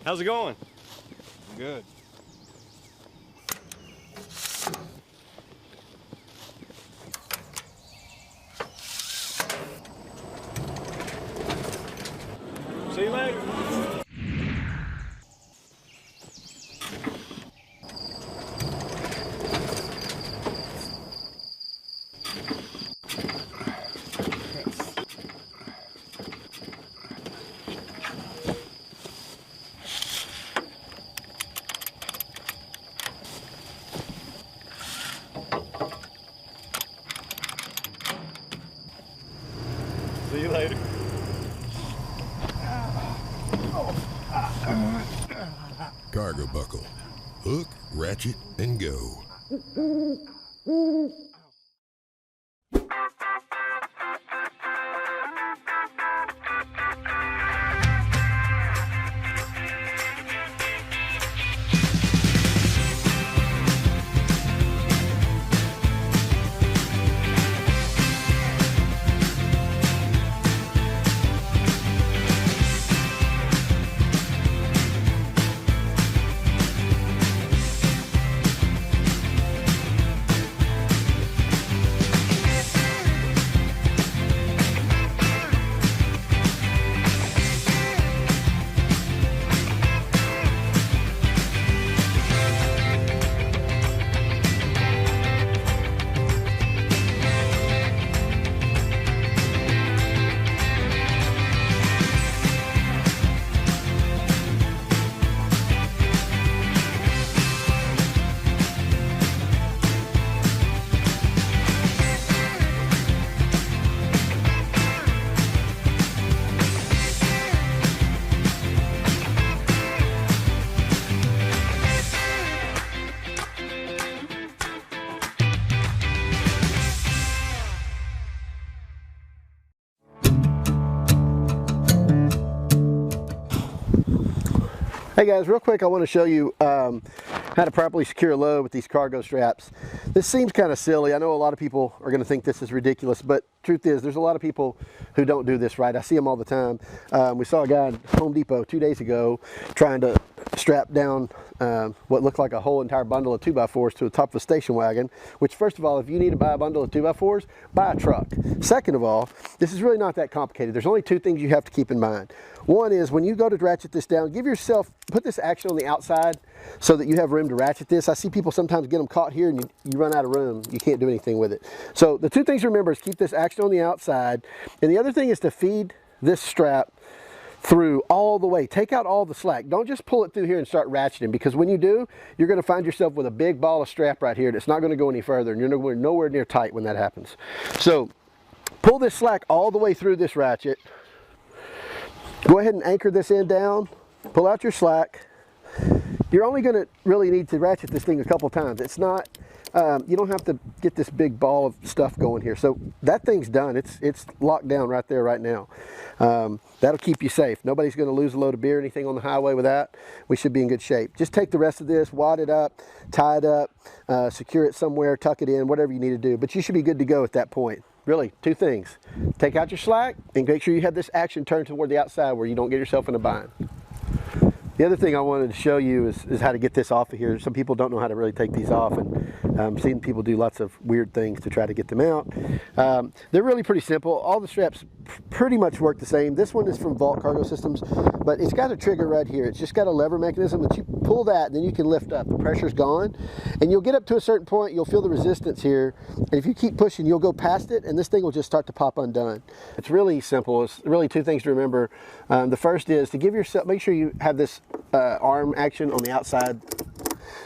How's it going? Good. See you later. See you later. Cargo buckle. Hook, ratchet, and go. Hey guys, real quick I want to show you how to properly secure a load with these cargo straps. This seems kind of silly. I know a lot of people are going to think this is ridiculous, but truth is there's a lot of people who don't do this right. I see them all the time. We saw a guy at Home Depot 2 days ago trying to strap down what looked like a whole entire bundle of 2x4s to the top of a station wagon, which first of all, if you need to buy a bundle of 2x4s, buy a truck. Second of all, this is really not that complicated. There's only two things you have to keep in mind. One is when you go to ratchet this down, put this action on the outside so that you have room to ratchet this. I see people sometimes get them caught here and you run out of room. You can't do anything with it. So the two things to remember is keep this action on the outside. And the other thing is to feed this strap through all the way. Take out all the slack. Don't just pull it through here and start ratcheting, because when you do, you're going to find yourself with a big ball of strap right here that's not going to go any further, and you're nowhere near tight when that happens. So pull this slack all the way through this ratchet. Go ahead and anchor this end down. Pull out your slack. You're only going to really need to ratchet this thing a couple times. It's not, you don't have to get this big ball of stuff going here. So that thing's done. It's locked down right there right now. That'll keep you safe. Nobody's going to lose a load of beer or anything on the highway with that. We should be in good shape. Just take the rest of this, wad it up, tie it up, secure it somewhere, tuck it in, whatever you need to do. But you should be good to go at that point. Really, two things. Take out your slack and make sure you have this action turned toward the outside where you don't get yourself in a bind. The other thing I wanted to show you is how to get this off of here. Some people don't know how to really take these off, and I'm seeing people do lots of weird things to try to get them out. They're really pretty simple. All the straps pretty much work the same. This one is from Vault Cargo Systems, but it's got a trigger right here. It's just got a lever mechanism that you pull that and then you can lift up. The pressure's gone, and you'll get up to a certain point, you'll feel the resistance here, and if you keep pushing, you'll go past it, and this thing will just start to pop undone. It's really simple. It's really two things to remember. The first is to give yourself, make sure you have this arm action on the outside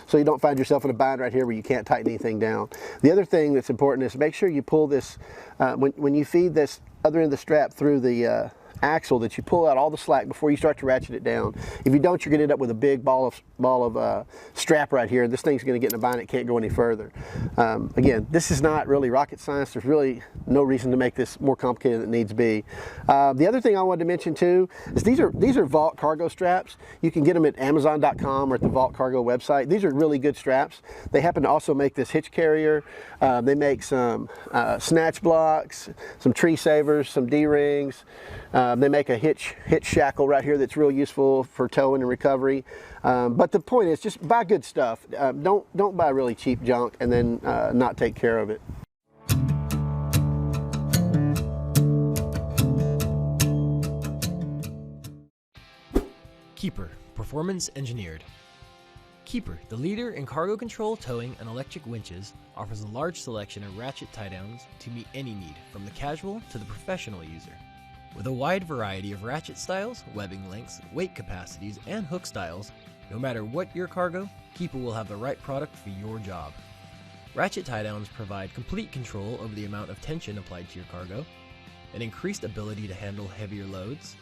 so you don't find yourself in a bind right here where you can't tighten anything down. The other thing that's important is make sure you pull this, when you feed this other end of the strap through the axle, that you pull out all the slack before you start to ratchet it down. If you don't, you're going to end up with a big ball of strap right here. This thing's going to get in a bind. It can't go any further. Again, this is not really rocket science. There's really no reason to make this more complicated than it needs to be. The other thing I wanted to mention too is these are Vault Cargo straps. You can get them at Amazon.com or at the Vault Cargo website. These are really good straps. They happen to also make this hitch carrier. They make some snatch blocks, some tree savers, some D-rings. They make a hitch shackle right here that's real useful for towing and recovery. But the point is, just buy good stuff. Don't buy really cheap junk and then not take care of it. Keeper, performance engineered. Keeper, the leader in cargo control, towing, and electric winches, offers a large selection of ratchet tie downs to meet any need, from the casual to the professional user. With a wide variety of ratchet styles, webbing lengths, weight capacities, and hook styles, no matter what your cargo, Keeper will have the right product for your job. Ratchet tie downs provide complete control over the amount of tension applied to your cargo, an increased ability to handle heavier loads,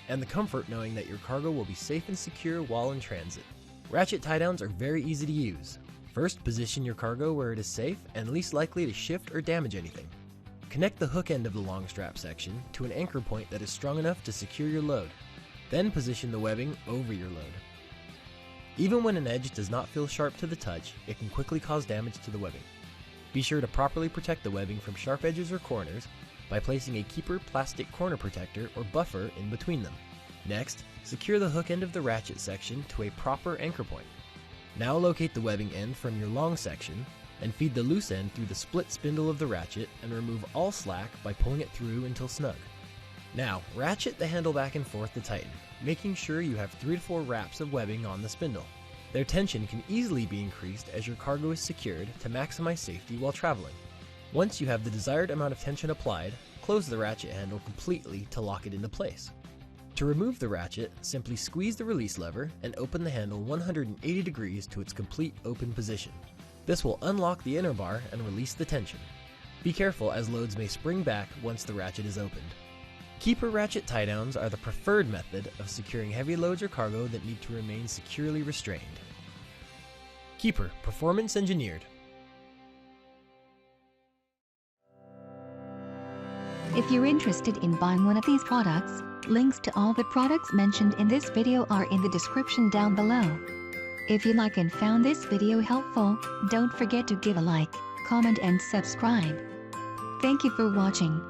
and the comfort knowing that your cargo will be safe and secure while in transit. Ratchet tie downs are very easy to use. First, position your cargo where it is safe and least likely to shift or damage anything. Connect the hook end of the long strap section to an anchor point that is strong enough to secure your load. Then position the webbing over your load. Even when an edge does not feel sharp to the touch, it can quickly cause damage to the webbing. Be sure to properly protect the webbing from sharp edges or corners by placing a Keeper plastic corner protector or buffer in between them. Next, secure the hook end of the ratchet section to a proper anchor point. Now locate the webbing end from your long section and feed the loose end through the split spindle of the ratchet and remove all slack by pulling it through until snug. Now, ratchet the handle back and forth to tighten, making sure you have 3 to 4 wraps of webbing on the spindle. Their tension can easily be increased as your cargo is secured to maximize safety while traveling. Once you have the desired amount of tension applied, close the ratchet handle completely to lock it into place. To remove the ratchet, simply squeeze the release lever and open the handle 180 degrees to its complete open position. This will unlock the inner bar and release the tension. Be careful as loads may spring back once the ratchet is opened. Keeper ratchet tie downs are the preferred method of securing heavy loads or cargo that need to remain securely restrained. Keeper, performance engineered. If you're interested in buying one of these products, links to all the products mentioned in this video are in the description down below. If you like and found this video helpful, don't forget to give a like, comment and subscribe. Thank you for watching.